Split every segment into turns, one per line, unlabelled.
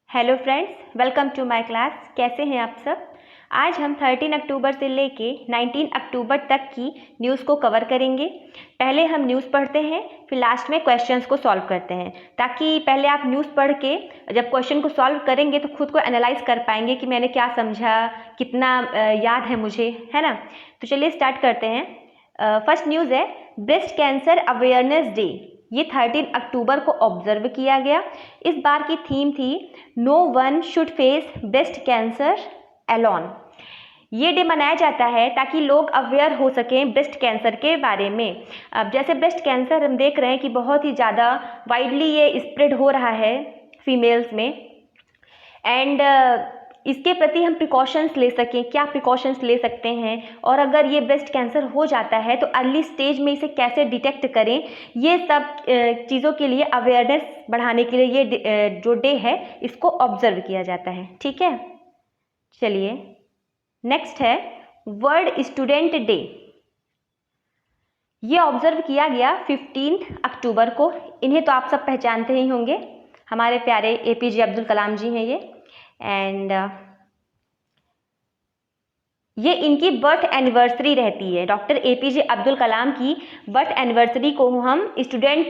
Hello friends, welcome to my class. कैसे हैं आप सब। आज हम 13 अक्टूबर से लेके 19 अक्टूबर तक की न्यूज़ को कवर करेंगे। पहले हम न्यूज़ पढ़ते हैं, फिर लास्ट में क्वेश्चंस को सॉल्व करते हैं, ताकि पहले आप न्यूज़ पढ़ के जब क्वेश्चन को सॉल्व करेंगे तो खुद को एनालाइज कर पाएंगे कि मैंने क्या समझा, कितना याद है मुझे, है ना। तो चलिए स्टार्ट करते हैं। फर्स्ट न्यूज़ है ब्रेस्ट कैंसर अवेयरनेस डे। ये 13 अक्टूबर को ऑब्जर्व किया गया। इस बार की थीम थी no one should face breast cancer alone. ये डे मनाया जाता है ताकि लोग अवेयर हो सकें ब्रेस्ट कैंसर के बारे में। अब जैसे ब्रेस्ट कैंसर हम देख रहे हैं कि बहुत ही ज़्यादा वाइडली ये स्प्रेड हो रहा है फीमेल्स में, एंड इसके प्रति हम प्रिकॉशंस ले सकें, क्या प्रिकॉशंस ले सकते हैं, और अगर ये ब्रेस्ट कैंसर हो जाता है तो अर्ली स्टेज में इसे कैसे डिटेक्ट करें, ये सब चीज़ों के लिए अवेयरनेस बढ़ाने के लिए ये जो डे है इसको ऑब्जर्व किया जाता है। ठीक है, चलिए नेक्स्ट है वर्ल्ड स्टूडेंट डे। ये ऑब्जर्व किया गया 15 अक्टूबर को। इन्हें तो आप सब पहचानते ही होंगे, हमारे प्यारे APJ अब्दुल कलाम जी हैं ये, एंड ये इनकी बर्थ एनिवर्सरी रहती है। डॉक्टर APJ अब्दुल कलाम की बर्थ एनिवर्सरी को हम स्टूडेंट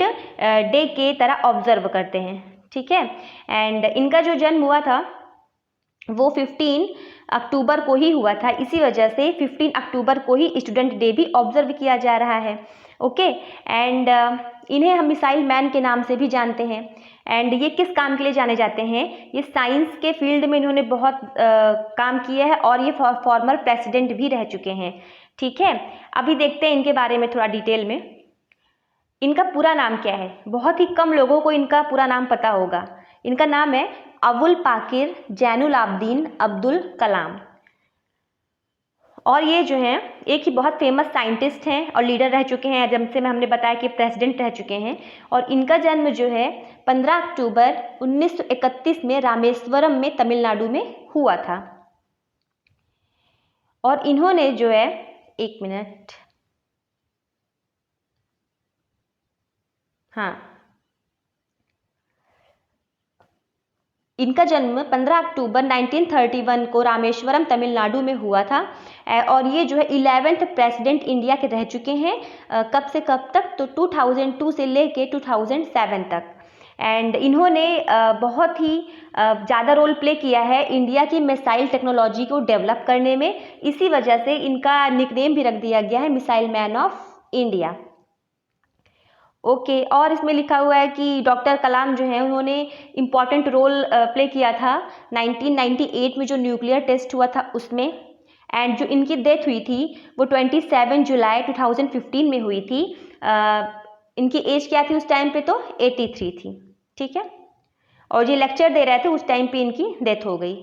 डे के तरह ऑब्जर्व करते हैं। ठीक है, एंड इनका जो जन्म हुआ था वो 15 अक्टूबर को ही हुआ था, इसी वजह से 15 अक्टूबर को ही स्टूडेंट डे भी ऑब्जर्व किया जा रहा है। ओके, एंड इन्हें हम मिसाइल मैन के नाम से भी जानते हैं। एंड ये किस काम के लिए जाने जाते हैं, ये साइंस के फील्ड में इन्होंने बहुत काम किया है और ये फॉर्मर प्रेसिडेंट भी रह चुके हैं। ठीक है, अभी देखते हैं इनके बारे में थोड़ा डिटेल में। इनका पूरा नाम क्या है, बहुत ही कम लोगों को इनका पूरा नाम पता होगा। इनका नाम है अबुल पाकिर जैनुल आबदीन अब्दुल कलाम, और ये जो हैं एक ही बहुत फेमस साइंटिस्ट हैं और लीडर रह चुके हैं, जब से हमने बताया कि प्रेसिडेंट रह चुके हैं। और इनका जन्म जो है 15 अक्टूबर 1931 में रामेश्वरम में तमिलनाडु में हुआ था। और इन्होंने जो है, एक मिनट, हाँ, इनका जन्म 15 अक्टूबर 1931 को रामेश्वरम तमिलनाडु में हुआ था। और ये जो है 11th प्रेसिडेंट इंडिया के रह चुके हैं। कब से कब तक, तो 2002 से लेके 2007 तक। एंड इन्होंने बहुत ही ज़्यादा रोल प्ले किया है इंडिया की मिसाइल टेक्नोलॉजी को डेवलप करने में। इसी वजह से इनका निकनेम भी रख दिया गया है missile man of India. Okay, और इसमें लिखा हुआ है कि डॉक्टर कलाम जो है उन्होंने इम्पॉर्टेंट रोल प्ले किया था 1998 में जो न्यूक्लियर टेस्ट हुआ था उसमें। एंड जो इनकी डेथ हुई थी वो 27 जुलाई 2015 में हुई थी। इनकी एज क्या थी उस टाइम पे, तो 83 थी। ठीक है, और ये लेक्चर दे रहे थे उस टाइम पे इनकी डेथ हो गई।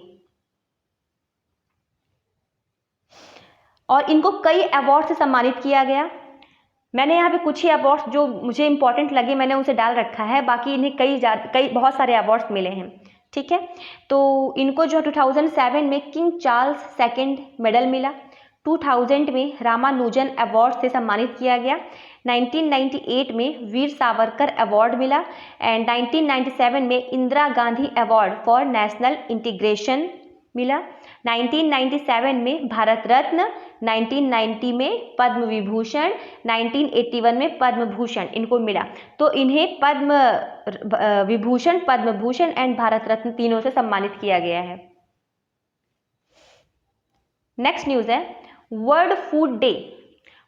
और इनको कई अवार्ड से सम्मानित किया गया। मैंने यहाँ पे कुछ ही अवार्ड्स जो मुझे इंपॉर्टेंट लगे मैंने उसे डाल रखा है, बाकी इन्हें कई बहुत सारे अवार्ड्स मिले हैं। ठीक है, तो इनको जो 2007 में किंग चार्ल्स सेकंड मेडल मिला, 2000 में रामानुजन अवार्ड से सम्मानित किया गया, 1998 में वीर सावरकर अवार्ड मिला, एंड 1997 में Indira Gandhi award for national integration मिला, 1997 में भारत रत्न, 1990 में पद्म विभूषण, 1981 में पद्म भूषण इनको मिला। तो इन्हें पद्म विभूषण, पद्म भूषण एंड भारत रत्न तीनों से सम्मानित किया गया है। नेक्स्ट न्यूज़ है world food day.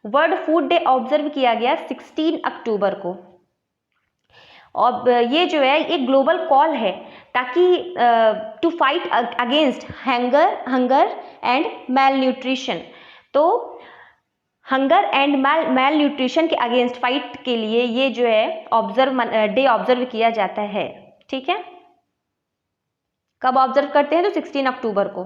World food day observe किया गया 16 अक्टूबर को। और ये जो है एक ग्लोबल कॉल है ताकि to fight against hunger and malnutrition. तो हंगर एंड मैल न्यूट्रिशन के अगेंस्ट फाइट के लिए ये जो है डे ऑब्जर्व किया जाता है। ठीक है, कब ऑब्जर्व करते हैं, तो 16 अक्टूबर को।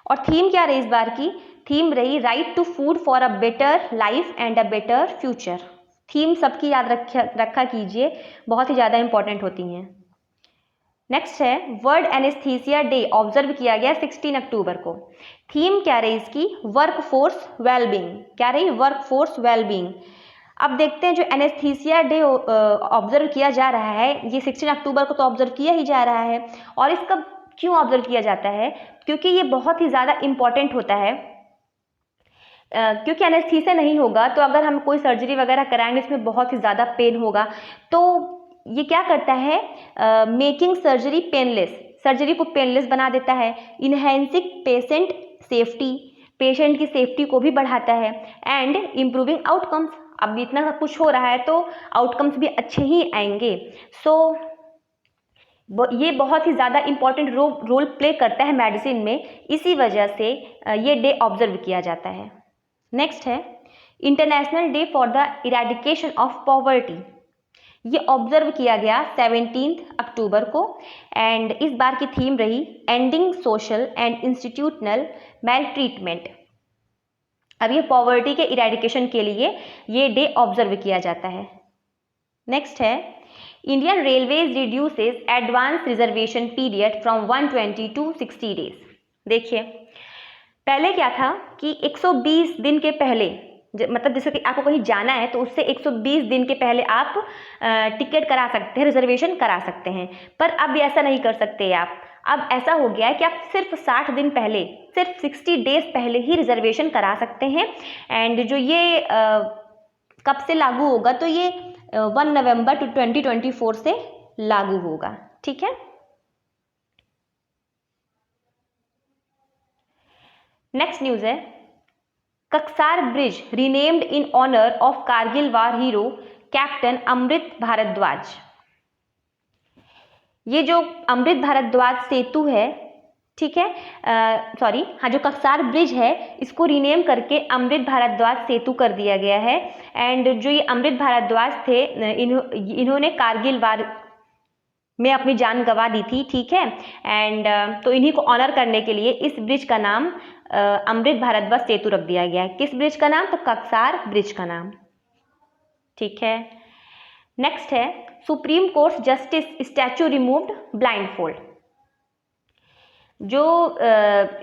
और थीम क्या रही इस बार की, थीम रही right to food for a better life and a better future. Theme सबकी याद रखा कीजिए, बहुत ही ज़्यादा इंपॉर्टेंट होती हैं। नेक्स्ट है वर्ल्ड एनेस्थीसिया डे ऑब्जर्व किया गया 16 अक्टूबर को। थीम क्या रही इसकी, वर्क फोर्स वेलबींग। क्या रही, वर्क फोर्स वेलबींग। अब देखते हैं जो एनेस्थीसिया डे ऑब्जर्व किया जा रहा है, ये 16 अक्टूबर को तो ऑब्जर्व किया ही जा रहा है। और इसका क्यों ऑब्जर्व किया जाता है? क्योंकि ये बहुत ही ज़्यादा इम्पॉर्टेंट होता है। क्योंकि एनेस्थीसिया नहीं होगा तो अगर हम कोई सर्जरी वगैरह कराएंगे इसमें बहुत ही ज़्यादा पेन होगा। तो ये क्या करता है? मेकिंग सर्जरी पेनलेस, सर्जरी को पेनलेस बना देता है। इनहेंसिंग पेशेंट सेफ्टी, पेशेंट की सेफ्टी को भी बढ़ाता है। एंड इम्प्रूविंग आउटकम्स, अब इतना सब कुछ हो रहा है तो आउटकम्स भी अच्छे ही आएंगे। सो ये बहुत ही ज़्यादा इम्पॉर्टेंट रोल प्ले करता है मेडिसिन में, इसी वजह से ये डे ऑब्जर्व किया जाता है। नेक्स्ट है international day for the eradication of poverty. ये ऑब्जर्व किया गया 17 अक्टूबर को एंड इस बार की थीम रही ending social and institutional maltreatment. अब ये पॉवर्टी के इरेडिकेशन के लिए ये डे ऑब्जर्व किया जाता है। नेक्स्ट है Indian railways reduces advance reservation period from 120 to 60 days. देखिए पहले क्या था कि 120 दिन के पहले, मतलब जैसे कि आपको कहीं जाना है तो उससे 120 दिन के पहले आप टिकट करा सकते हैं, रिजर्वेशन करा सकते हैं। पर अब ऐसा नहीं कर सकते आप। अब ऐसा हो गया है कि आप सिर्फ 60 दिन पहले, सिर्फ 60 डेज पहले ही रिजर्वेशन करा सकते हैं। एंड जो ये कब से लागू होगा? तो ये 1 नवंबर 2024 से लागू होगा। ठीक है। नेक्स्ट न्यूज़ है Kaksar bridge renamed in honour of Kargil war hero captain Amrit Bhardwaj. ये जो अमृत भारद्वाज सेतु है, ठीक है, जो कक्सार ब्रिज है इसको रीनेम करके अमृत भारद्वाज सेतु कर दिया गया है। एंड जो ये अमृत भारद्वाज थे इन्होंने कारगिल वार में अपनी जान गंवा दी थी। ठीक है। एंड तो इन्हीं को ऑनर करने के लिए इस ब्रिज का नाम अमृत भारद्वाज सेतु रख दिया गया है। किस ब्रिज का नाम? तो कक्सार ब्रिज का नाम। ठीक है। नेक्स्ट है supreme court justice statue removed blindfold. जो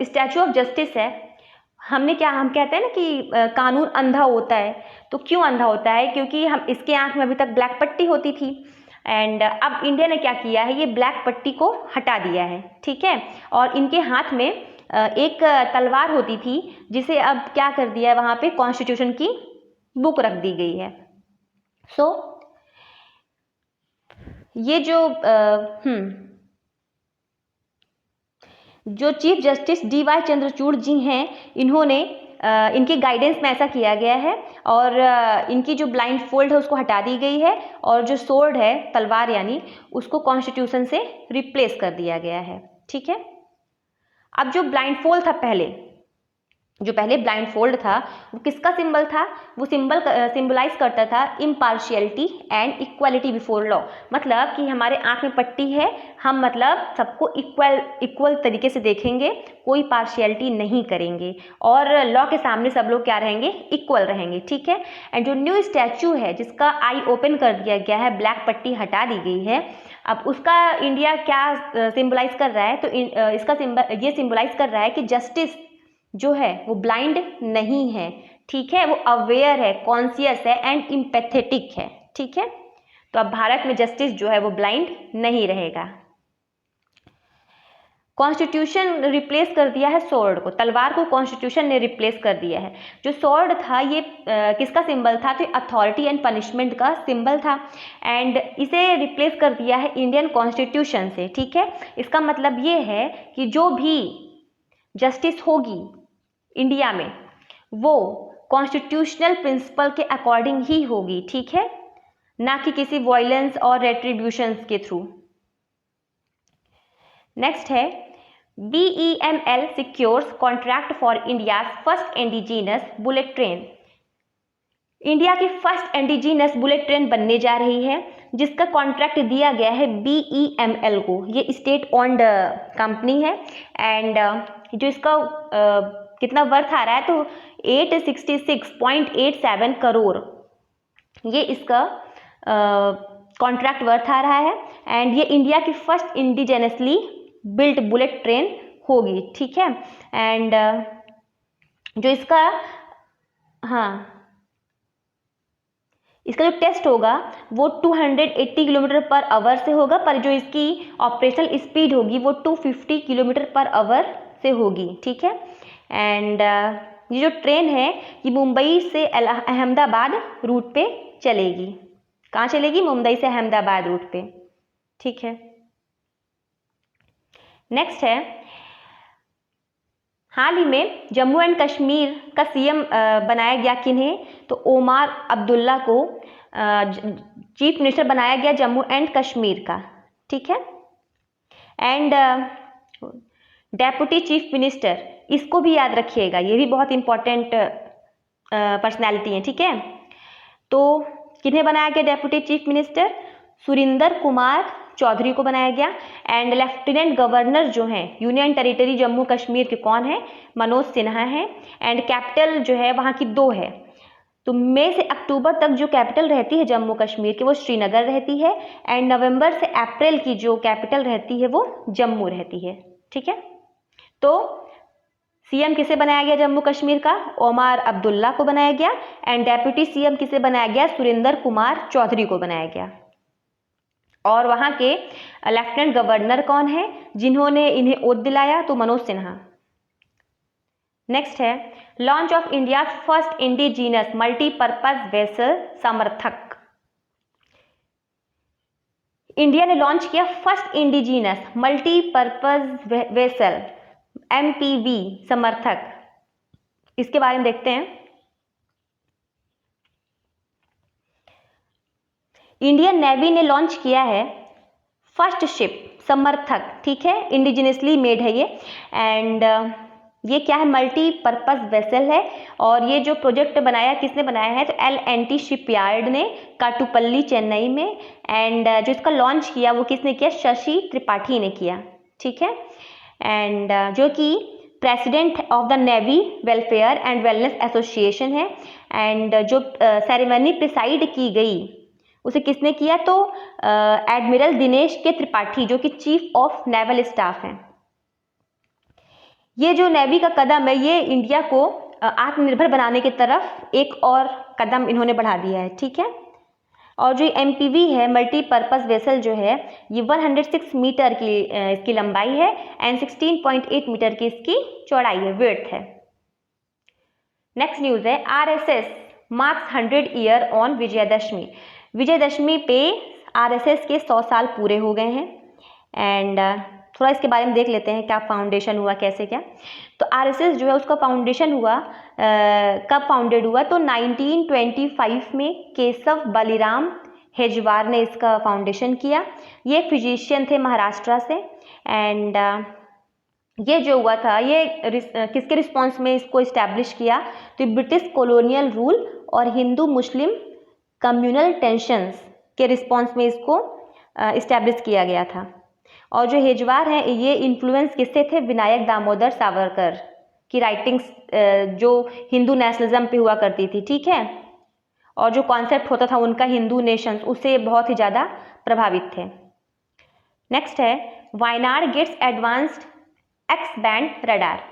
स्टैचू ऑफ जस्टिस है, हम कहते हैं ना कि कानून अंधा होता है। तो क्यों अंधा होता है? क्योंकि हम इसके आंख में अभी तक ब्लैक पट्टी होती थी एंड अब इंडिया ने क्या किया है, ये ब्लैक पट्टी को हटा दिया है। ठीक है। और इनके हाथ में एक तलवार होती थी जिसे अब क्या कर दिया है, वहाँ पे कॉन्स्टिट्यूशन की बुक रख दी गई है। सो ये जो चीफ जस्टिस DY चंद्रचूड़ जी हैं, इन्होंने इनके गाइडेंस में ऐसा किया गया है और इनकी जो ब्लाइंड फोल्ड है उसको हटा दी गई है और जो सोर्ड है, तलवार यानी, उसको कॉन्स्टिट्यूशन से रिप्लेस कर दिया गया है। ठीक है। अब जो ब्लाइंड फोल्ड था पहले ब्लाइंड फोल्ड था वो किसका सिंबल था? वो सिंबलाइज करता था impartiality and equality before law. मतलब कि हमारे आंख में पट्टी है, हम मतलब सबको इक्वल तरीके से देखेंगे, कोई पार्शियलिटी नहीं करेंगे और लॉ के सामने सब लोग क्या रहेंगे? इक्वल रहेंगे। ठीक है। एंड जो न्यू स्टैचू है जिसका आई ओपन कर दिया गया है, ब्लैक पट्टी हटा दी गई है, अब उसका इंडिया क्या सिंबलाइज कर रहा है? तो इसका ये सिंबलाइज कर रहा है कि जस्टिस जो है वो ब्लाइंड नहीं है। ठीक है। वो अवेयर है, कॉन्शियस है एंड इम्पैथेटिक है। ठीक है। तो अब भारत में जस्टिस जो है वो ब्लाइंड नहीं रहेगा। कॉन्स्टिट्यूशन रिप्लेस कर दिया है स्वॉर्ड को, तलवार को कॉन्स्टिट्यूशन ने रिप्लेस कर दिया है। जो स्वॉर्ड था ये किसका सिंबल था? तो अथॉरिटी एंड पनिशमेंट का सिंबल था एंड इसे रिप्लेस कर दिया है इंडियन कॉन्स्टिट्यूशन से। ठीक है। इसका मतलब ये है कि जो भी जस्टिस होगी इंडिया में वो कॉन्स्टिट्यूशनल प्रिंसिपल के अकॉर्डिंग ही होगी। ठीक है। ना कि किसी वॉयलेंस और रेट्रीब्यूशंस के थ्रू। नेक्स्ट है BEML secures contract for India first indigenous bullet train. India की फर्स्ट इंडिजीनस बुलेट ट्रेन बनने जा रही है जिसका कॉन्ट्रैक्ट दिया गया है BEML को। ये स्टेट ओन्ड कंपनी है एंड जो इसका कितना वर्थ आ रहा है, तो 866.87 करोड़ ये इसका कॉन्ट्रैक्ट वर्थ आ रहा है एंड ये इंडिया की फर्स्ट इंडिजेनसली बिल्ट बुलेट ट्रेन होगी। ठीक है। एंड जो इसका इसका जो टेस्ट होगा वो 280 किलोमीटर पर आवर से होगा, पर जो इसकी ऑपरेशनल स्पीड होगी वो 250 किलोमीटर पर आवर से होगी, ठीक है। एंड ये जो ट्रेन है ये मुंबई से अहमदाबाद रूट पे चलेगी। कहाँ चलेगी? मुंबई से अहमदाबाद रूट पे, ठीक है। नेक्स्ट है, हाल ही में जम्मू एंड कश्मीर का सीएम बनाया गया किन्हें? तो ओमार अब्दुल्ला को चीफ मिनिस्टर बनाया गया जम्मू एंड कश्मीर का, ठीक है। एंड डेप्यूटी चीफ मिनिस्टर, इसको भी याद रखिएगा, ये भी बहुत इंपॉर्टेंट पर्सनैलिटी है, ठीक है। तो किन्हें बनाया गया deputy chief minister? Surinder Kumar Chaudhary को बनाया गया। एंड लेफ्टिनेंट गवर्नर जो हैं यूनियन टेरिटरी जम्मू कश्मीर के कौन है? मनोज सिन्हा हैं। एंड कैपिटल जो है वहाँ की 2 है, तो मई से अक्टूबर तक जो कैपिटल रहती है जम्मू कश्मीर की वो श्रीनगर रहती है, एंड नवंबर से अप्रैल की जो कैपिटल रहती है वो जम्मू रहती है, ठीक है। तो सीएम किसे बनाया गया जम्मू कश्मीर का? ओमार अब्दुल्ला को बनाया गया। एंड डेप्यूटी सीएम किसे बनाया गया? सुरिंदर कुमार चौधरी को बनाया गया। और वहाँ के लेफ्टिनेंट गवर्नर कौन है जिन्होंने इन्हें ओथ दिलाया? तो मनोज सिन्हा। नेक्स्ट है, launch of India first indigenous multipurpose vessel समर्थक। इंडिया ने लॉन्च किया first indigenous multipurpose vessel MPV समर्थक। इसके बारे में देखते हैं। इंडियन नेवी ने लॉन्च किया है फर्स्ट शिप समर्थक, ठीक है, इंडिजिनसली मेड है ये। एंड ये क्या है? मल्टीपर्पज वेसल है। और ये जो प्रोजेक्ट बनाया किसने बनाया है? तो L&T शिपयार्ड ने, काटुपल्ली चेन्नई में। एंड जो इसका लॉन्च किया वो किसने किया? शशि त्रिपाठी ने किया, ठीक है। एंड जो कि president of the navy welfare and wellness association है। एंड जो सेरेमनी प्रिसाइड की गई उसे किसने किया? तो एडमिरल दिनेश के त्रिपाठी जो कि चीफ ऑफ नेवल स्टाफ हैं। ये जो नेवी का कदम है ये इंडिया को आत्मनिर्भर बनाने की तरफ एक और कदम इन्होंने बढ़ा दिया है, ठीक है। और जो MPV है मल्टीपर्पज वेसल जो है ये 106 मीटर की इसकी लंबाई है एंड 16.8 मीटर की इसकी चौड़ाई है, विड्थ है। नेक्स्ट न्यूज है, RSS marks 100 year on Vijayadashami. Vijayadashami पे RSS के 100 साल पूरे हो गए हैं। एंड थोड़ा इसके बारे में देख लेते हैं, क्या फाउंडेशन हुआ, कैसे क्या। तो RSS जो है उसका फाउंडेशन हुआ कब फाउंडेड हुआ? तो 1925 में केशव बलिराम हेजवार ने इसका फाउंडेशन किया। ये एक फिजिशियन थे महाराष्ट्र से। एंड ये जो हुआ था ये किसके रिस्पॉन्स में इसको इस्टेब्लिश किया? तो ब्रिटिश कॉलोनियल रूल और हिंदू मुस्लिम कम्युनल टेंशंस के रिस्पॉन्स में इसको इस्टेब्लिश किया गया था। और जो हेजवार हैं ये इन्फ्लुएंस किससे थे? विनायक दामोदर सावरकर की राइटिंग्स जो हिंदू नेशनलिज्म पे हुआ करती थी, ठीक है। और जो कॉन्सेप्ट होता था उनका हिंदू नेशंस, उससे बहुत ही ज़्यादा प्रभावित थे। नेक्स्ट है, Wayanad gets advanced X band radar.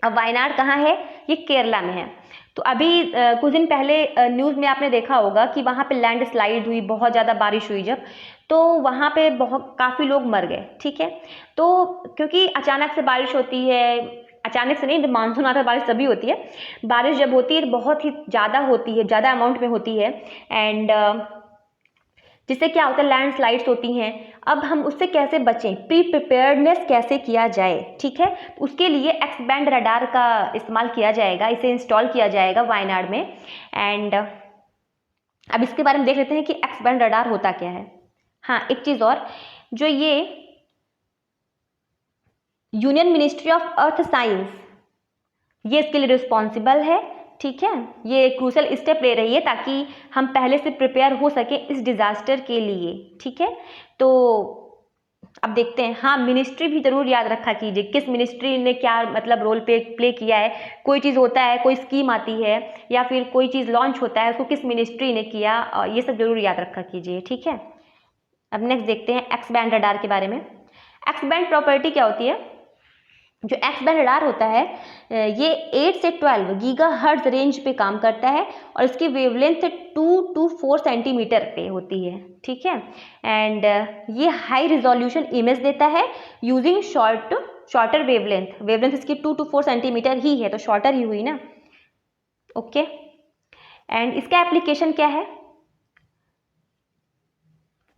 अब वायनाड कहाँ है? ये केरला में है। तो अभी कुछ दिन पहले न्यूज़ में आपने देखा होगा कि वहाँ पे लैंडस्लाइड हुई, बहुत ज़्यादा बारिश हुई जब, तो वहाँ पे काफ़ी लोग मर गए, ठीक है। तो क्योंकि अचानक से बारिश होती है, अचानक से नहीं, जब मानसून आता है बारिश तभी होती है। बारिश जब होती है बहुत ही ज़्यादा होती है, ज़्यादा अमाउंट में होती है। एंड जिससे क्या होता है? लैंडस्लाइड्स होती हैं। अब हम उससे कैसे बचें? प्री प्रिपेयर्डनेस कैसे किया जाए, ठीक है। उसके लिए एक्स बैंड रडार का इस्तेमाल किया जाएगा, इसे इंस्टॉल किया जाएगा वायनाड में। एंड अब इसके बारे में देख लेते हैं कि एक्स बैंड रडार होता क्या है। हाँ, एक चीज़ और, जो ये union ministry of earth science ये इसके लिए रिस्पॉन्सिबल है, ठीक है। ये क्रूशल स्टेप ले रही है ताकि हम पहले से प्रिपेयर हो सके इस डिज़ास्टर के लिए, ठीक है। तो अब देखते हैं। हाँ, मिनिस्ट्री भी ज़रूर याद रखा कीजिए, किस मिनिस्ट्री ने क्या मतलब रोल प्ले किया है। कोई चीज़ होता है, कोई स्कीम आती है या फिर कोई चीज़ लॉन्च होता है, उसको किस मिनिस्ट्री ने किया, ये सब ज़रूर याद रखा कीजिए, ठीक है। अब नेक्स्ट देखते हैं एक्स बैंड रडार के बारे में। एक्स बैंड प्रॉपर्टी क्या होती है? जो एक्स बैंड रडार होता है ये 8 से 12 गीगाहर्ट्ज रेंज पे काम करता है और इसकी वेवलेंथ 2 to 4 सेंटीमीटर पे होती है, ठीक है। एंड ये हाई रिजोल्यूशन इमेज देता है यूजिंग शॉर्टर वेवलेंथ इसकी 2 to 4 सेंटीमीटर ही है, तो शॉर्टर ही हुई ना, ओके। एंड इसका एप्लीकेशन क्या है?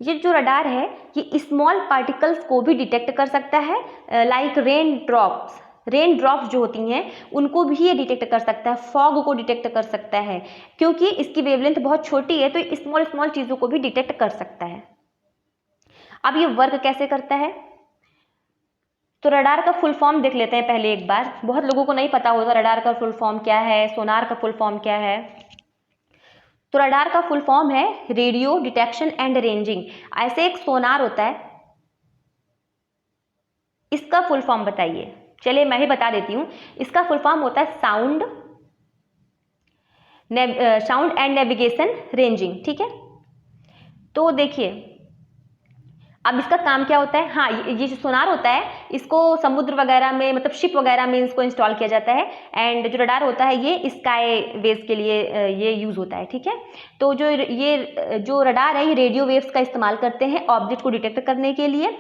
ये जो रडार है ये स्मॉल पार्टिकल्स को भी डिटेक्ट कर सकता है, लाइक रेन ड्रॉप्स जो होती हैं उनको भी ये डिटेक्ट कर सकता है, फॉग को डिटेक्ट कर सकता है, क्योंकि इसकी वेवलेंथ बहुत छोटी है तो स्मॉल चीज़ों को भी डिटेक्ट कर सकता है। अब ये वर्क कैसे करता है? तो रडार का फुल फॉर्म देख लेते हैं पहले एक बार, बहुत लोगों को नहीं पता होता रडार का फुल फॉर्म क्या है, सोनार का फुल फॉर्म क्या है। तो रडार का फुल फॉर्म है रेडियो डिटेक्शन एंड रेंजिंग। ऐसे एक सोनार होता है, इसका फुल फॉर्म बताइए। चलिए मैं ही बता देती हूँ, इसका फुल फॉर्म होता है साउंड एंड नेविगेशन रेंजिंग, ठीक है। तो देखिए अब इसका काम क्या होता है। हाँ, ये जो सोनार होता है इसको समुद्र वगैरह में, मतलब शिप वगैरह में इसको इंस्टॉल किया जाता है। एंड जो रडार होता है ये स्काई वेव्स के लिए ये यूज़ होता है, ठीक है। तो जो रडार है ये रेडियो वेव्स का इस्तेमाल करते हैं ऑब्जेक्ट को डिटेक्ट करने के लिए,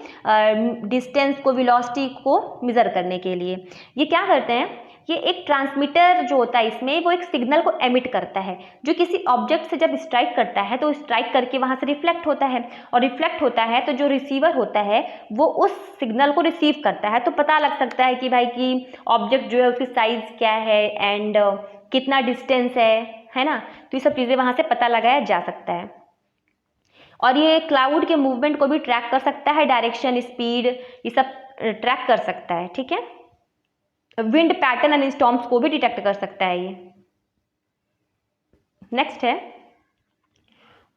डिस्टेंस को, वेलोसिटी को मेज़र करने के लिए। ये क्या करते हैं, ये एक ट्रांसमीटर जो होता है इसमें वो एक सिग्नल को एमिट करता है, जो किसी ऑब्जेक्ट से जब स्ट्राइक करता है तो स्ट्राइक करके वहाँ से रिफ्लेक्ट होता है, और रिफ्लेक्ट होता है तो जो रिसीवर होता है वो उस सिग्नल को रिसीव करता है। तो पता लग सकता है कि भाई कि ऑब्जेक्ट जो है उसकी साइज क्या है एंड कितना डिस्टेंस है ना। तो ये सब चीज़ें वहाँ से पता लगाया जा सकता है। और ये क्लाउड के मूवमेंट को भी ट्रैक कर सकता है, डायरेक्शन, स्पीड, ये सब ट्रैक कर सकता है, ठीक है। विंड पैटर्न एंड स्टॉर्म्स को भी डिटेक्ट कर सकता है ये। नेक्स्ट है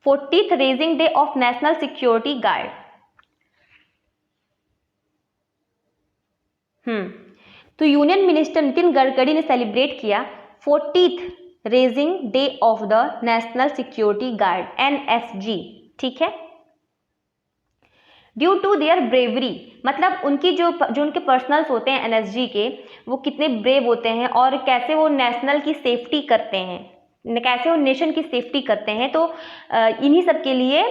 40th raising day of national security guard. तो यूनियन मिनिस्टर नितिन गडकरी ने सेलिब्रेट किया 40th raising day of the national security guard, NSG, ठीक है। ड्यू टू देयर ब्रेवरी, मतलब उनकी जो उनके पर्सनल्स होते हैं NSG के, वो कितने ब्रेव होते हैं और कैसे वो नेशनल की सेफ्टी करते हैं, कैसे वो नेशन की सेफ्टी करते हैं। तो इन्हीं सब के लिए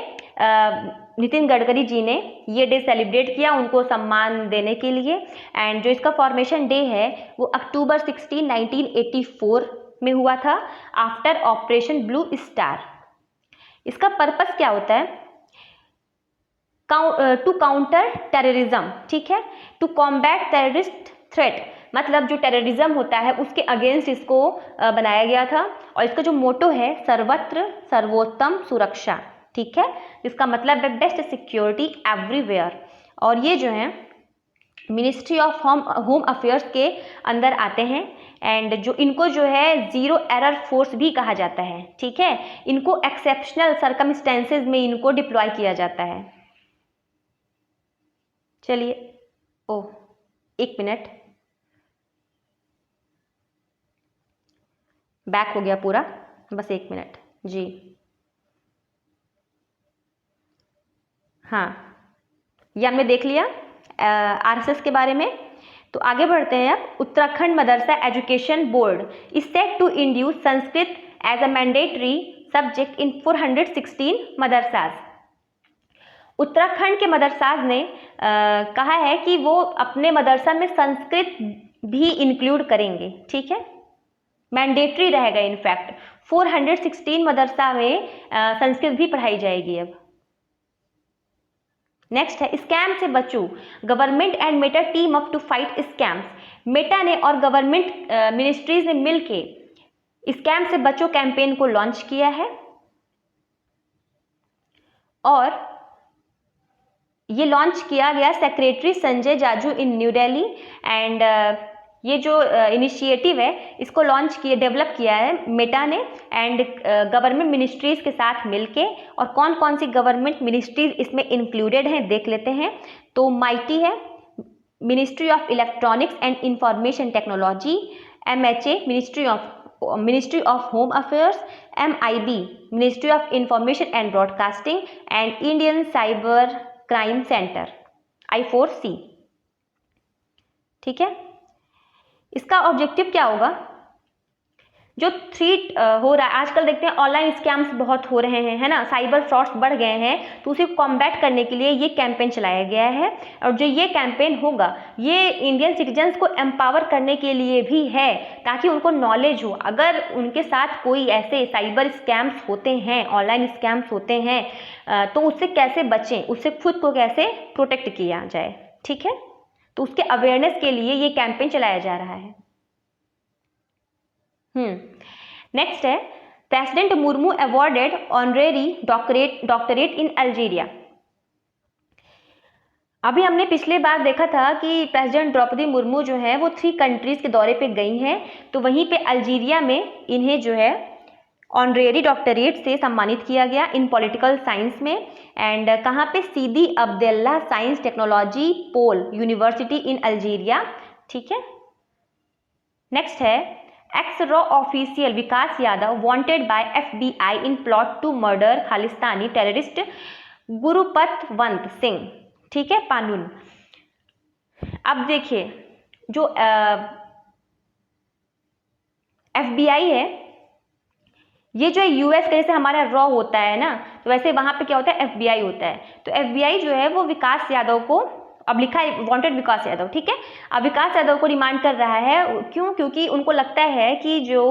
नितिन गडकरी जी ने ये डे सेलिब्रेट किया उनको सम्मान देने के लिए। एंड जो इसका फॉर्मेशन डे है वो अक्टूबर 16, 1984 में हुआ था, आफ्टर ऑपरेशन ब्लू स्टार। इसका पर्पस क्या होता है? टू काउंटर टेररिज्म, ठीक है, टू कॉम्बैट टेररिस्ट थ्रेट, मतलब जो टेररिज्म होता है उसके अगेंस्ट इसको बनाया गया था। और इसका जो मोटो है सर्वत्र सर्वोत्तम सुरक्षा, ठीक है, इसका मतलब है बेस्ट सिक्योरिटी एवरीवेयर। और ये जो है मिनिस्ट्री ऑफ होम अफेयर्स के अंदर आते हैं। एंड जो इनको जो है जीरो एरर फोर्स भी कहा जाता है, ठीक है। इनको एक्सेप्शनल सर्कमस्टेंसेज में इनको डिप्लॉय किया जाता है। चलिए, एक मिनट, बैक हो गया पूरा, बस एक मिनट जी। हाँ, ये हमने देख लिया RSS के बारे में। तो आगे बढ़ते हैं अब। Uttarakhand Madrasa education board is set to induce Sanskrit as a mandatory subject in 416 madrasas. Uttarakhand के मदरसाज ने कहा है कि वो अपने मदरसा में संस्कृत भी इंक्लूड करेंगे, ठीक है, मैंडेटरी रहेगा। इनफैक्ट 416 मदरसा में संस्कृत भी पढ़ाई जाएगी अब। नेक्स्ट है स्कैम से बचो, government and Meta team up to fight scams. Meta ने और गवर्नमेंट मिनिस्ट्रीज ने मिलके स्कैम से बचो कैंपेन को लॉन्च किया है। और ये लॉन्च किया गया secretary Sanjay Jaju in new Delhi. And ये जो इनिशिएटिव है इसको लॉन्च किया, डेवलप किया है मेटा ने एंड गवर्नमेंट मिनिस्ट्रीज के साथ मिलके। और कौन कौन सी गवर्नमेंट मिनिस्ट्रीज इसमें इंक्लूडेड हैं देख लेते हैं। तो MIT है, ministry of electronics and information technology, MHA ministry of home affairs, MIB ministry of information and broadcasting and Indian cyber crime centre I4C, ठीक है। इसका ऑब्जेक्टिव क्या होगा? जो हो रहा है आजकल, देखते हैं ऑनलाइन स्कैम्स बहुत हो रहे हैं, है ना, साइबर फ्रॉड्स बढ़ गए हैं, तो उसे कॉम्बैट करने के लिए ये कैंपेन चलाया गया है। और जो ये कैंपेन होगा ये इंडियन सिटीजन्स को एम्पावर करने के लिए भी है, ताकि उनको नॉलेज हो, अगर उनके साथ कोई ऐसे साइबर स्कैम्स होते हैं, ऑनलाइन स्कैम्स होते हैं, तो उससे कैसे बचें, उससे खुद को कैसे प्रोटेक्ट किया जाए। ठीक है, तो उसके अवेयरनेस के लिए ये कैंपेन चलाया जा रहा है। नेक्स्ट है, president Murmu awarded honorary doctorate in Algeria. अभी हमने पिछले बार देखा था कि प्रेसिडेंट द्रौपदी मुर्मू जो है वो 3 कंट्रीज के दौरे पे गई हैं, तो वहीं पे अल्जीरिया में इन्हें जो है ऑनरेरी डॉक्टरेट से सम्मानित किया गया इन पॉलिटिकल साइंस में। एंड कहाँ पे? Sidi Abdellah science technology pole university in Algeria. ठीक है, नेक्स्ट है, एक्स रॉ official Vikas Yadav wanted by FBI in plot to murder Khalistani terrorist Gurpatwant Singh. ठीक है, पानुन। अब देखिए, जो FBI है, ये जो US का जैसे हमारा रॉ होता है ना, तो वैसे वहां पे क्या होता है? FBI होता है। तो FBI जो है वो विकास यादव को, अब लिखा है वांटेड विकास यादव, ठीक है, अब विकास यादव को डिमांड कर रहा है। क्यों? क्योंकि उनको लगता है कि जो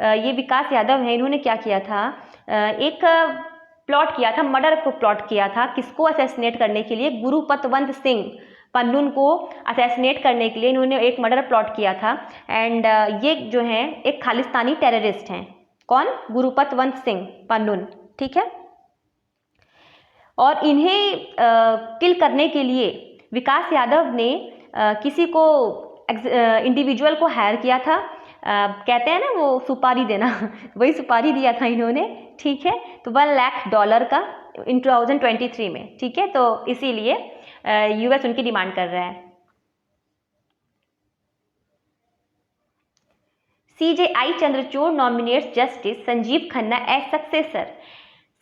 ये विकास यादव है, इन्होंने क्या किया था, एक प्लॉट किया था, मर्डर को प्लॉट किया था। किसको असैसिनेट करने के लिए? गुरुपतवंत सिंह पन्नून को असैसिनेट करने के लिए इन्होंने एक मर्डर प्लॉट किया था। एंड ये जो है एक खालिस्तानी टेररिस्ट हैं। कौन? गुरुपतवंत सिंह पन्नून। ठीक है, और इन्हें किल करने के लिए विकास यादव ने किसी को इंडिविजुअल को हायर किया था। कहते हैं ना वो सुपारी देना वही सुपारी दिया था इन्होंने। ठीक है, तो $1 लाख का इन 2023 में। ठीक है, तो इसीलिए US उनकी डिमांड कर रहा है। CJI Chandrachud nominates justice Sanjiv Khanna as successor.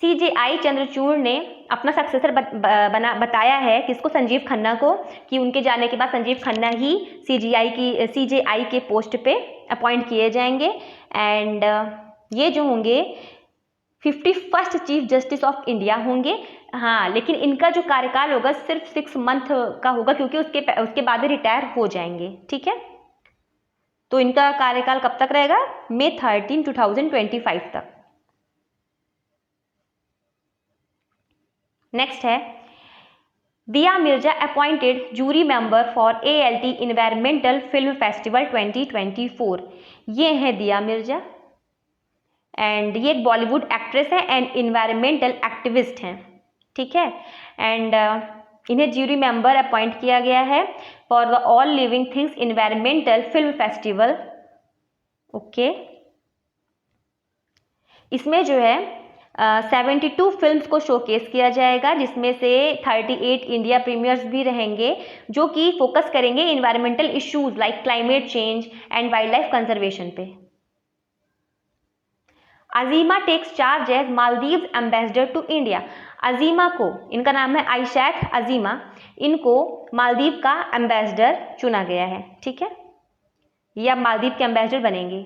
CJI Chandrachud ने अपना सक्सेसर बताया है किसको? संजीव खन्ना को, कि उनके जाने के बाद संजीव खन्ना ही CJI के पोस्ट पे अपॉइंट किए जाएंगे। एंड ये जो होंगे 51st chief justice of India होंगे। हाँ, लेकिन इनका जो कार्यकाल होगा सिर्फ 6 मंथ का होगा, क्योंकि उसके बाद रिटायर हो जाएंगे। ठीक है, तो इनका कार्यकाल कब तक रहेगा? May 13, 2025 तक। नेक्स्ट है, Dia Mirza appointed jury member for ALT environmental film festival 2024। ये है दिया मिर्जा, एंड ये एक बॉलीवुड एक्ट्रेस है एंड इन्वायरमेंटल एक्टिविस्ट हैं। ठीक है, एंड इन्हें जूरी मेंबर अपॉइंट किया गया है for the all living things environmental film festival. Okay, इसमें जो है 72 फिल्म्स को शोकेस किया जाएगा, जिसमें से 38 इंडिया प्रीमियर्स भी रहेंगे, जो कि फोकस करेंगे environmental issues like climate change and wildlife conservation पे। Azeema takes charge as Maldives ambassador to India. Azeema को, इनका नाम है आयशैख अजीमा, इनको मालदीव का एम्बेसडर चुना गया है। ठीक है, ये अब मालदीव के एम्बेसडर बनेंगी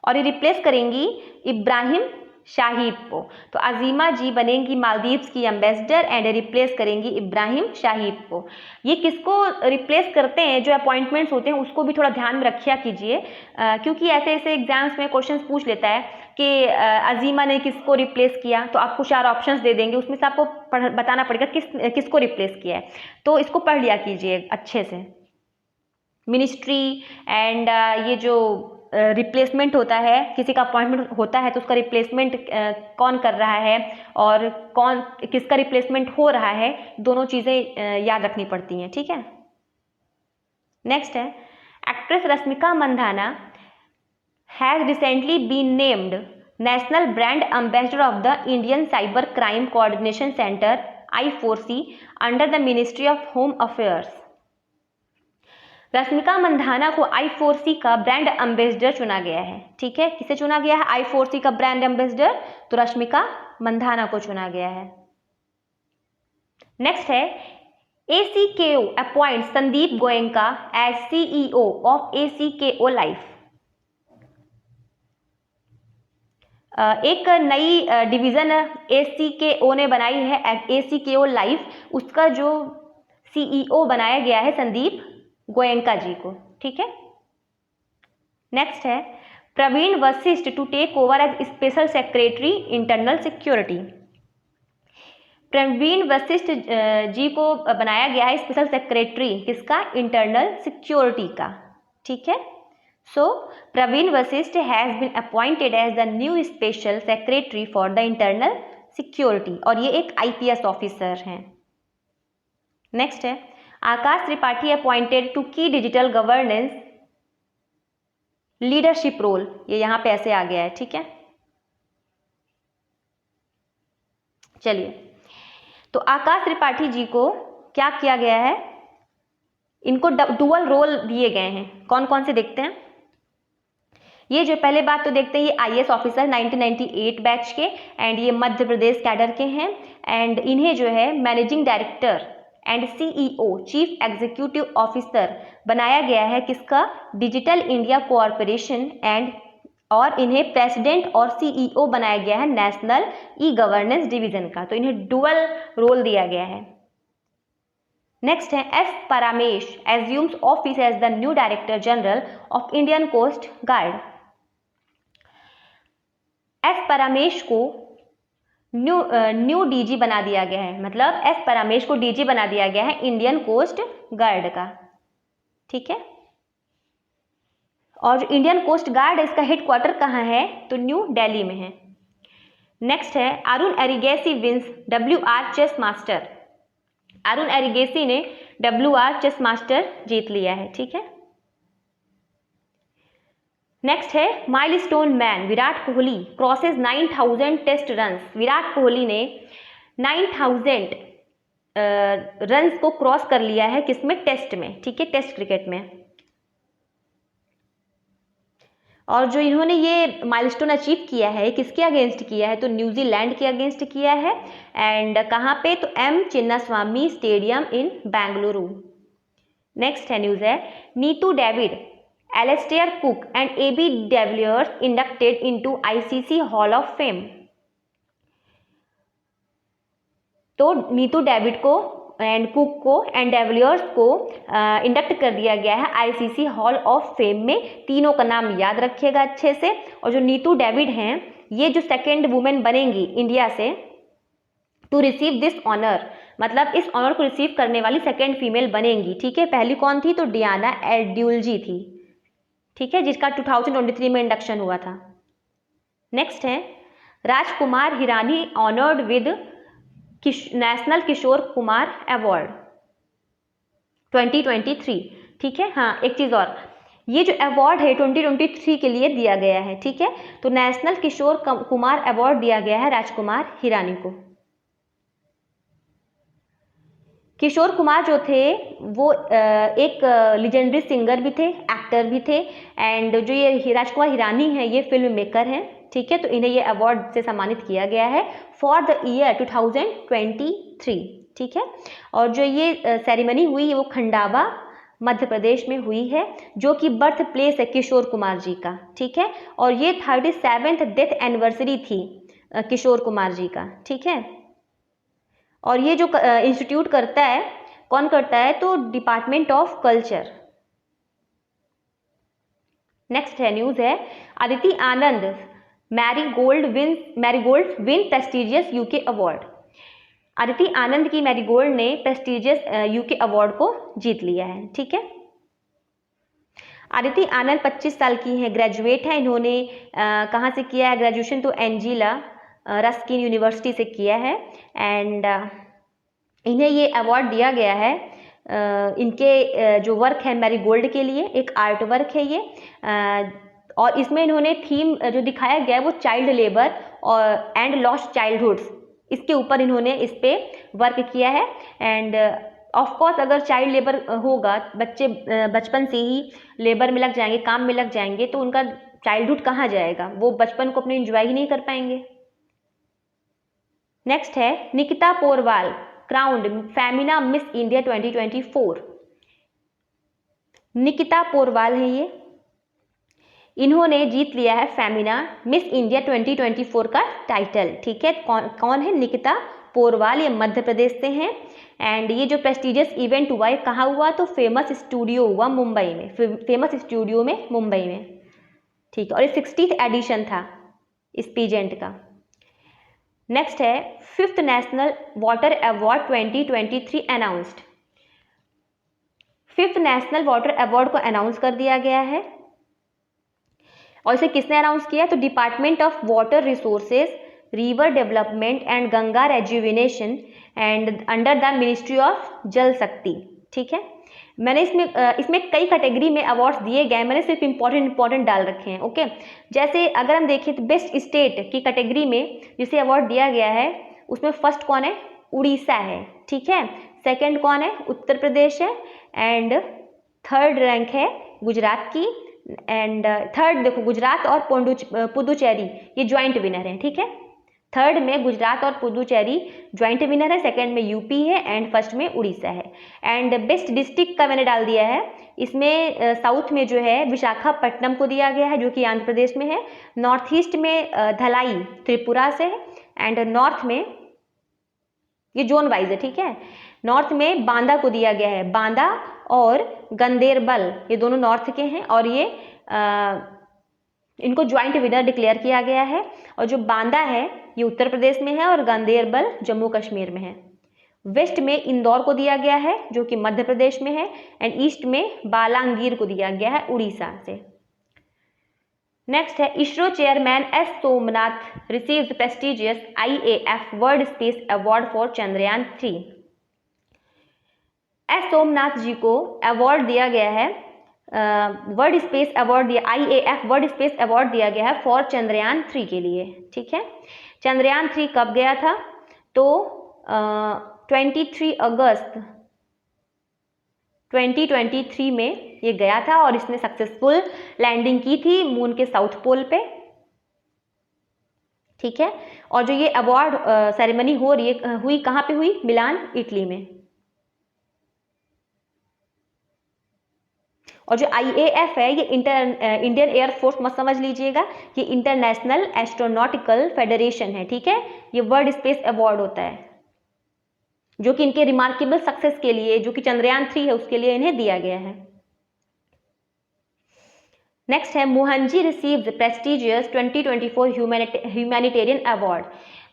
और ये रिप्लेस करेंगी इब्राहिम शाहिब को। तो अजीमा जी बनेंगी मालदीव्स की एम्बेसडर एंड रिप्लेस करेंगी इब्राहिम शाहिब को। ये किसको रिप्लेस करते हैं, जो अपॉइंटमेंट्स होते हैं उसको भी थोड़ा ध्यान में रखिया कीजिए, क्योंकि ऐसे ऐसे एग्जाम्स में क्वेश्चंस पूछ लेता है कि अजीमा ने किसको रिप्लेस किया, तो आपको 4 ऑप्शंस दे देंगे, उसमें से आपको बताना पड़ेगा किसको रिप्लेस किया है। तो इसको पढ़ लिया कीजिए अच्छे से। मिनिस्ट्री एंड ये जो रिप्लेसमेंट होता है, किसी का अपॉइंटमेंट होता है तो उसका रिप्लेसमेंट कौन कर रहा है और किसका रिप्लेसमेंट हो रहा है, दोनों चीज़ें याद रखनी पड़ती हैं। ठीक है, नेक्स्ट है, actress Rashmika Mandanna has recently been named national brand ambassador of the Indian cyber crime coordination centre I4C under the ministry of home affairs. Rashmika Mandanna को I4C का ब्रांड एम्बेसडर चुना गया है। ठीक है, किसे चुना गया है I4C का ब्रांड एम्बेसडर? तो रश्मिका मंदाना को चुना गया है। नेक्स्ट है, ACKO appoint Sandeep Goenka as CEO of ACKO life. एक नई डिवीज़न ACKO ने बनाई है, ACKO लाइफ, उसका जो CEO बनाया गया है संदीप गोयनका जी को। ठीक है। नेक्स्ट है Praveen Vashishtha to take over as special secretary internal security. Praveen Vashishtha ji को बनाया गया है स्पेशल सेक्रेटरी किसका? इंटरनल सिक्योरिटी का। ठीक है। So Praveen Vashishtha has been appointed as the new special secretary for the internal security, और ये एक IPS ऑफिसर हैं। नेक्स्ट है Akash Tripathi appointed to key digital governance leadership role, ये यहाँ पे ऐसे आ गया है। ठीक है। चलिए, तो आकाश त्रिपाठी जी को क्या किया गया है? इनको डुअल रोल दिए गए हैं। कौन कौन से देखते हैं? ये जो पहले बात तो देखते हैं, ये IAS ऑफिसर 1998 बैच के, एंड ये मध्य प्रदेश कैडर के हैं, एंड इन्हें जो है managing director and CEO chief executive officer बनाया गया है किसका? डिजिटल इंडिया कॉरपोरेशन, एंड और इन्हें प्रेसिडेंट और CEO बनाया गया है नेशनल E-गवर्नेंस डिवीजन का। तो इन्हें डुअल रोल दिया गया है। नेक्स्ट है S Paramesh assumes office as the new Director General of Indian Coast Guard। S Paramesh को न्यू DG बना दिया गया है, मतलब S Paramesh को DG बना दिया गया है इंडियन कोस्ट गार्ड का। ठीक है। और जो इंडियन कोस्ट गार्ड है इसका हेडक्वार्टर कहाँ है? तो न्यू दिल्ली में है। नेक्स्ट है Arun Erigaisi wins WR chess master. Arun Erigaisi ने WR चेस मास्टर जीत लिया है। ठीक है। नेक्स्ट है milestone man Virat Kohli crosses 9000 test runs. Virat Kohli ने 9000 रन्स को क्रॉस कर लिया है किसमें? टेस्ट में। ठीक है, टेस्ट क्रिकेट में। और जो इन्होंने ये माइलस्टोन अचीव किया है किसके अगेंस्ट किया है? तो न्यूजीलैंड के अगेंस्ट किया है, एंड कहाँ पे? तो M चिन्नास्वामी स्टेडियम इन बेंगलुरु। नेक्स्ट है न्यूज़ है Neetu David Alastair cook and AB de Villiers inducted into ICC hall of fame. तो नीतू डेविड को एंड कुक को एंड डेविलियर्स को इंडक्ट कर दिया गया है ICC हॉल ऑफ फेम में। तीनों का नाम याद रखिएगा अच्छे से। और जो नीतू डेविड हैं ये जो सेकेंड वुमेन बनेंगी इंडिया से टू रिसीव दिस ऑनर, मतलब इस ऑनर को रिसीव करने वाली सेकेंड फीमेल बनेंगी। ठीक है। पहली कौन थी? तो डियाना एड्यूल्जी थी। ठीक है, जिसका 2023 में इंडक्शन हुआ था। नेक्स्ट है Rajkumar Hirani honoured with national Kishore Kumar award 2023। ठीक है। हाँ, एक चीज़ और, ये जो अवार्ड है 2023 के लिए दिया गया है। ठीक है। तो नेशनल किशोर कुमार अवार्ड दिया गया है राजकुमार हिरानी को। किशोर कुमार जो थे वो एक लीजेंडरी सिंगर भी थे, एक्टर भी थे, एंड जो ये राजकुमार हिरानी हैं ये फिल्म मेकर हैं। ठीक है। तो इन्हें ये अवार्ड से सम्मानित किया गया है फॉर द ईयर 2023। ठीक है। और जो ये सेरेमनी हुई है वो खंडावा मध्य प्रदेश में हुई है, जो कि बर्थ प्लेस है किशोर कुमार जी का। ठीक है। और ये 37th डेथ एनिवर्सरी थी किशोर कुमार जी का। ठीक है। और ये जो इंस्टीट्यूट करता है, कौन करता है? तो डिपार्टमेंट ऑफ कल्चर। नेक्स्ट है न्यूज़ है Aditi Anand Marigold win prestigious UK award. Aditi Anand की मैरीगोल्ड ने प्रेस्टिजियस UK अवार्ड को जीत लिया है। ठीक है। अदिति आनंद 25 साल की हैं, ग्रेजुएट हैं। इन्होंने कहाँ से किया है ग्रेजुएशन? तो एंजिला रस्किन यूनिवर्सिटी से किया है, एंड इन्हें ये अवार्ड दिया गया है इनके जो वर्क है मैरीगोल्ड के लिए। एक आर्ट वर्क है ये, और इसमें इन्होंने थीम जो दिखाया गया है वो चाइल्ड लेबर और एंड लॉस्ट चाइल्डहुड्स, इसके ऊपर इन्होंने इस पे वर्क किया है। एंड ऑफ कोर्स अगर चाइल्ड लेबर होगा, बच्चे बचपन से ही लेबर में लग जाएंगे, काम में लग जाएंगे, तो उनका चाइल्डहुड कहाँ जाएगा? वो बचपन को अपने एंजॉय ही नहीं कर पाएंगे। नेक्स्ट है Nikita Porwal crowned Femina miss India 2024? Nikita Porwal है ये, इन्होंने जीत लिया है फेमिना मिस इंडिया 2024 का टाइटल। ठीक है, कौन है? निकिता पोरवाल, ये मध्य प्रदेश से हैं। एंड ये जो प्रेस्टिजियस इवेंट हुआ है कहाँ हुआ? तो फेमस स्टूडियो हुआ मुंबई में, फेमस स्टूडियो में मुंबई में। ठीक है, और ये 60th एडिशन था इस पीजेंट का। नेक्स्ट है 5th national water award 2023 announced. 5th national water award को अनाउंस कर दिया गया है, और इसे किसने अनाउंस किया? तो department of water resources, river development and Ganga rejuvenation and under the ministry of जल शक्ति। ठीक है, मैंने इसमें कई कैटेगरी में अवार्ड्स दिए गए, मैंने सिर्फ इंपॉर्टेंट डाल रखे हैं। ओके, जैसे अगर हम देखें तो बेस्ट स्टेट की कैटेगरी में जिसे अवार्ड दिया गया है उसमें फर्स्ट कौन है? उड़ीसा है। ठीक है, सेकंड कौन है? उत्तर प्रदेश है, एंड थर्ड रैंक है गुजरात की, एंड थर्ड देखो गुजरात और पुदुचेरी ये ज्वाइंट विनर हैं। ठीक है, थर्ड में गुजरात और पुदुचेरी ज्वाइंट विनर है, सेकंड में यूपी है, एंड फर्स्ट में उड़ीसा है। एंड बेस्ट डिस्ट्रिक्ट का मैंने डाल दिया है, इसमें साउथ में जो है विशाखापट्टनम को दिया गया है जो कि आंध्र प्रदेश में है, नॉर्थ ईस्ट में धलाई त्रिपुरा से है, एंड नॉर्थ में ये जोन वाइज है। ठीक है, नॉर्थ में बांदा को दिया गया है, बांदा और गंदेरबल ये दोनों नॉर्थ के हैं, और ये इनको ज्वाइंट विनर डिक्लेयर किया गया है। और जो बांदा है ये उत्तर प्रदेश में है और गंदेरबल जम्मू कश्मीर में है। वेस्ट में इंदौर को दिया गया है जो कि मध्य प्रदेश में है, एंड ईस्ट में बालांगीर को दिया गया है उड़ीसा से। नेक्स्ट है ISRO chairman S Somnath received prestigious IAF world space award for Chandrayaan 3। S Somnath ji को अवार्ड दिया गया है, वर्ल्ड स्पेस अवार्ड दिया, IAF वर्ल्ड स्पेस अवार्ड दिया गया है फॉर चंद्रयान 3 के लिए। ठीक है, चंद्रयान 3 कब गया था? तो 23 अगस्त 2023 में ये गया था, और इसने सक्सेसफुल लैंडिंग की थी मून के साउथ पोल पे। ठीक है, और जो ये अवार्ड सेरेमनी हुई कहाँ पे हुई? मिलान, इटली में। और जो IAF है ये इंडियन एयरफोर्स मत समझ लीजिएगा, ये इंटरनेशनल एस्ट्रोनॉटिकल फेडरेशन है। ठीक है, ये वर्ल्ड स्पेस अवार्ड होता है जो कि इनके रिमार्केबल सक्सेस के लिए, जो कि चंद्रयान 3 है उसके लिए इन्हें दिया गया है। नेक्स्ट है Mohanji received prestigious 2024 humanitarian award.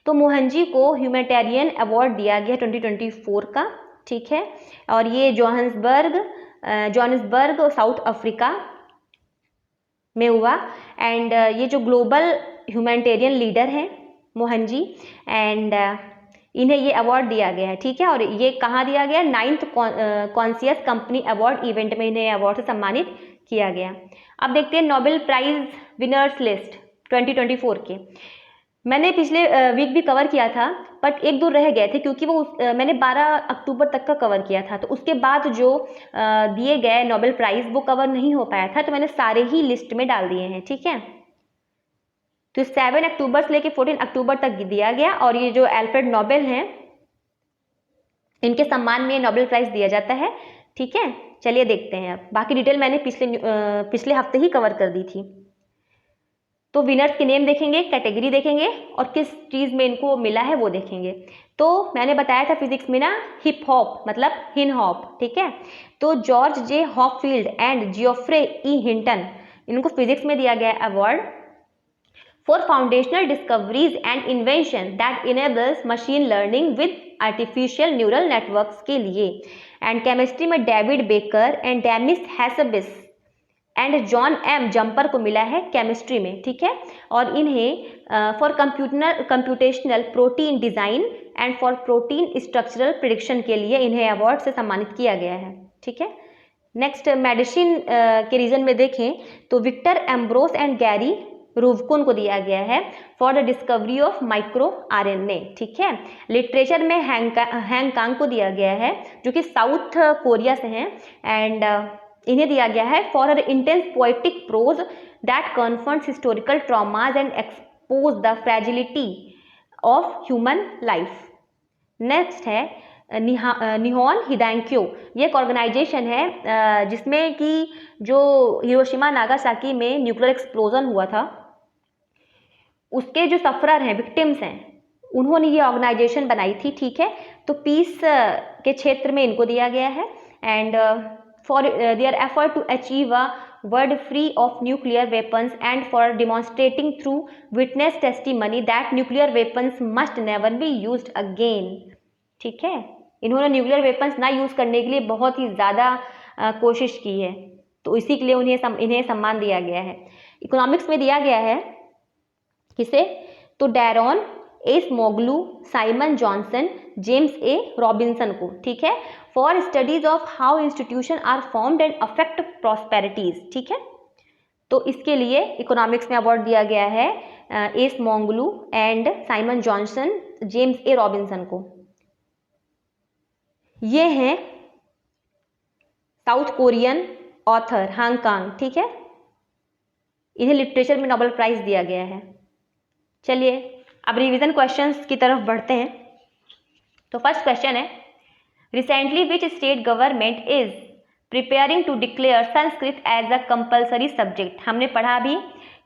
तो मोहनजी को ह्यूमैनिटेरियन अवार्ड दिया गया 2024 का। ठीक है, और ये जोहान्सबर्ग साउथ अफ्रीका में हुआ, एंड ये जो ग्लोबल ह्यूमैनिटेरियन लीडर हैं मोहनजी, एंड इन्हें ये अवार्ड दिया गया है। ठीक है, और ये कहाँ दिया गया? 9th conscious company award event में इन्हें अवार्ड से सम्मानित किया गया। अब देखते हैं नोबेल प्राइज विनर्स लिस्ट 2024 के। मैंने पिछले वीक भी कवर किया था, बट एक दो रह गए थे क्योंकि वो मैंने 12 अक्टूबर तक का कवर किया था, तो उसके बाद जो दिए गए नोबेल प्राइज वो कवर नहीं हो पाया था, तो मैंने सारे ही लिस्ट में डाल दिए हैं। ठीक है, तो 7 अक्टूबर से लेकर 14 अक्टूबर तक दिया गया, और ये जो अल्फ्रेड नोबेल हैं इनके सम्मान में नोबेल प्राइज दिया जाता है। ठीक है, चलिए देखते हैं। अब बाकी डिटेल मैंने पिछले हफ्ते ही कवर कर दी थी। तो विनर्स के नेम देखेंगे, कैटेगरी देखेंगे, और किस चीज़ में इनको मिला है वो देखेंगे। तो मैंने बताया था फिजिक्स में ना हिप हॉप मतलब हिन हॉप। ठीक है, तो George J Hopfield and Geoffrey E Hinton, इनको फिजिक्स में दिया गया award for foundational discoveries and invention that enables machine learning with artificial neural networks के लिए। एंड केमिस्ट्री में David Baker and Demis Hassabis and John M Jumper को मिला है केमिस्ट्री में। ठीक है, और इन्हें for computational protein design and for protein structural prediction के लिए इन्हें अवार्ड से सम्मानित किया गया है। ठीक है, नेक्स्ट मेडिसिन के रीजन में देखें तो विक्टर एम्ब्रोस एंड गैरी रूवकुन को दिया गया है for the discovery of micro RNA। ठीक है, लिटरेचर में हैंग कांग को दिया गया है जो कि साउथ कोरिया से हैं, एंड इन्हें दिया गया है for her intense poetic prose that confronts historical traumas and exposes the fragility of human life. Next है निहोन हिदांक्यो, ये एक ऑर्गेनाइजेशन है जिसमें कि जो हिरोशिमा नागासाकी में न्यूक्लियर एक्सप्लोजन हुआ था उसके जो सफरर हैं, विक्टिम्स हैं, उन्होंने ये ऑर्गेनाइजेशन बनाई थी। ठीक है, तो पीस के क्षेत्र में इनको दिया गया है and for their effort to achieve a world free of nuclear weapons and for demonstrating through witness testimony that nuclear weapons must never be used again. ठीक है, इन्होंने न्यूक्लियर वेपन्स ना यूज़ करने के लिए बहुत ही ज़्यादा कोशिश की है, तो इसी के लिए इन्हें सम्मान दिया गया है। इकोनॉमिक्स में दिया गया है किसे, तो Daron Acemoglu, Simon Johnson, James A Robinson को। ठीक है, for studies of how institution are formed and affect prosperities. ठीक है, तो इसके लिए इकोनॉमिक्स में अवार्ड दिया गया है Acemoglu and Simon Johnson, James A Robinson को। ये हैं साउथ कोरियन ऑथर हांगकांग। ठीक है, इन्हें लिटरेचर में नोबेल प्राइज दिया गया है। चलिए अब रिवीजन क्वेश्चंस की तरफ बढ़ते हैं। तो फर्स्ट क्वेश्चन है, recently which state government is preparing to declare Sanskrit as a compulsory subject. हमने पढ़ा भी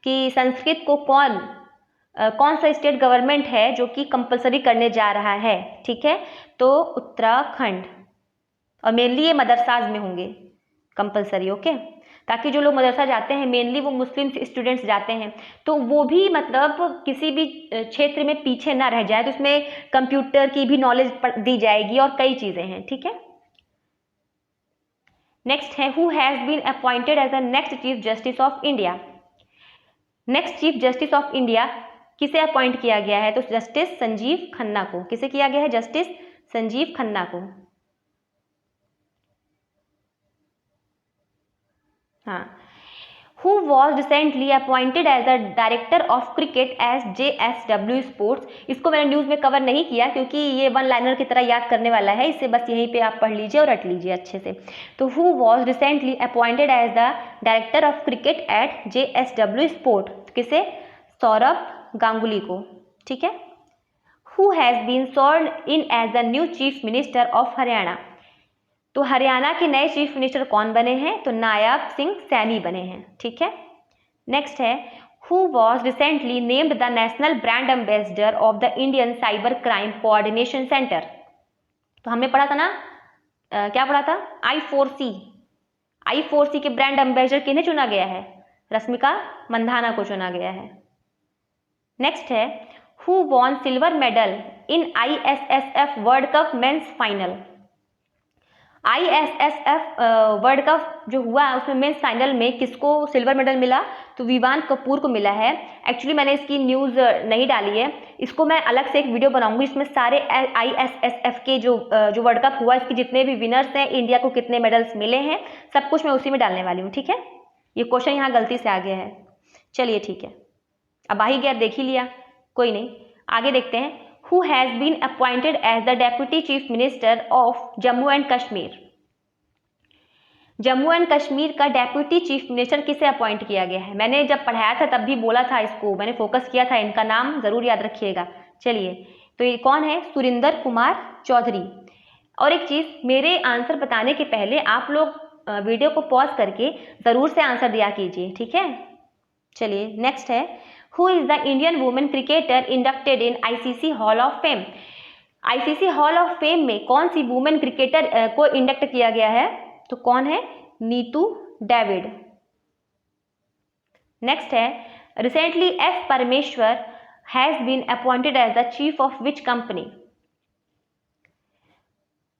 कि संस्कृत को कौन सा स्टेट गवर्नमेंट है जो कि कंपल्सरी करने जा रहा है। ठीक है, तो उत्तराखंड, और मेनली ये मदरसाज में होंगे कंपल्सरी। ओके, ताकि जो लोग मदरसा जाते हैं मेनली वो मुस्लिम स्टूडेंट्स जाते हैं, तो वो भी मतलब किसी भी क्षेत्र में पीछे ना रह जाए, तो उसमें कंप्यूटर की भी नॉलेज दी जाएगी और कई चीज़ें हैं। ठीक है, नेक्स्ट है, who has been appointed as the next chief justice of India. Next chief justice of India किसे अपॉइंट किया गया है, तो जस्टिस संजीव खन्ना को। किसे किया गया है, जस्टिस संजीव खन्ना को। हाँ, who was recently appointed as the director of cricket as JSW Sports। इसको मैंने न्यूज़ में कवर नहीं किया क्योंकि ये वन लाइनर की तरह याद करने वाला है, इसे बस यहीं पे आप पढ़ लीजिए और रट लीजिए अच्छे से। तो who was recently appointed as the director of cricket at JSW Sport, किसे, सौरभ गांगुली को। ठीक है, who has been sworn in as the new chief minister of Haryana. तो हरियाणा के नए चीफ मिनिस्टर कौन बने हैं, तो नायब सिंह सैनी बने हैं। ठीक है, नेक्स्ट है, who was recently named the national brand ambassador of the Indian cyber crime coordination centre. तो हमने पढ़ा था ना, क्या पढ़ा था, I4C के ब्रांड एम्बेसडर किन्हें चुना गया है, रश्मिका मंधाना को चुना गया है। नेक्स्ट है, who won silver medal in ISSF world cup men's final. ISSF world cup जो हुआ उसमें मेंस फाइनल में किसको सिल्वर मेडल मिला, तो विवान कपूर को मिला है। एक्चुअली मैंने इसकी न्यूज़ नहीं डाली है, इसको मैं अलग से एक वीडियो बनाऊंगी, इसमें सारे ISSF के जो वर्ल्ड कप हुआ इसके जितने भी विनर्स हैं, इंडिया को कितने मेडल्स मिले हैं, सब कुछ मैं उसी में डालने वाली हूँ। ठीक है, ये क्वेश्चन यहाँ गलती से आ गया है। चलिए ठीक है, अब आ ही गया, देख ही लिया, कोई नहीं, आगे देखते हैं। Who has been appointed as the Deputy Chief Minister of Jammu and Kashmir। Jammu and Kashmir का डेप्यूटी चीफ मिनिस्टर किसे अपॉइंट किया गया है। मैंने जब पढ़ाया था तब भी बोला था, इसको मैंने फोकस किया था, इनका नाम जरूर याद रखिएगा। चलिए, तो ये कौन है, सुरिंदर कुमार चौधरी। और एक चीज, मेरे आंसर बताने के पहले आप लोग वीडियो को पॉज करके जरूर से आंसर दिया कीजिए। ठीक है, चलिए नेक्स्ट है, who is the Indian women cricketer inducted in ICC hall of fame. ICC hall of fame में कौन सी वुमेन क्रिकेटर को इंडक्ट किया गया है, तो कौन है, नीतू डेविड। नेक्स्ट है, recently S Parameshwar has been appointed as the chief of which company.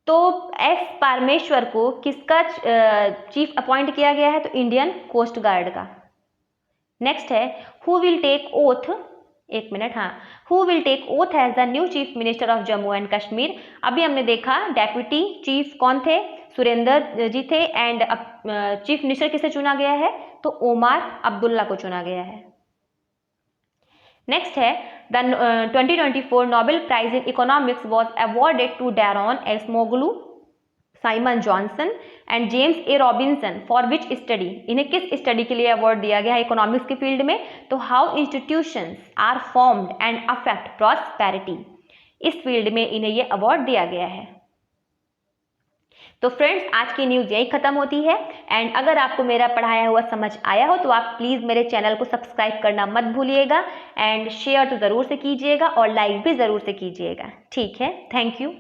तो S परमेश्वर को किसका चीफ अपॉइंट किया गया है, तो इंडियन कोस्ट गार्ड का। नेक्स्ट है, हु विल टेक ओथ, एक मिनट, हाँ, who will take oath as the new chief minister of Jammu and Kashmir. अभी हमने देखा डेप्यूटी चीफ कौन थे, सुरेंद्र जी थे, एंड चीफ मिनिस्टर किसे चुना गया है, तो ओमार अब्दुल्ला को चुना गया है। नेक्स्ट है, the 2024 Nobel prize in economics was awarded to Daron Acemoglu, Simon Johnson and James A Robinson for which study. इन्हें किस स्टडी के लिए अवार्ड दिया गया है इकोनॉमिक्स के फील्ड में, तो how institutions are formed and affect prosperity. इस फील्ड में इन्हें ये अवार्ड दिया गया है। तो फ्रेंड्स, आज की न्यूज़ यही ख़त्म होती है। एंड अगर आपको मेरा पढ़ाया हुआ समझ आया हो तो आप प्लीज़ मेरे चैनल को सब्सक्राइब करना मत भूलिएगा एंड शेयर तो ज़रूर से कीजिएगा और लाइक भी ज़रूर से कीजिएगा। ठीक है, थैंक यू।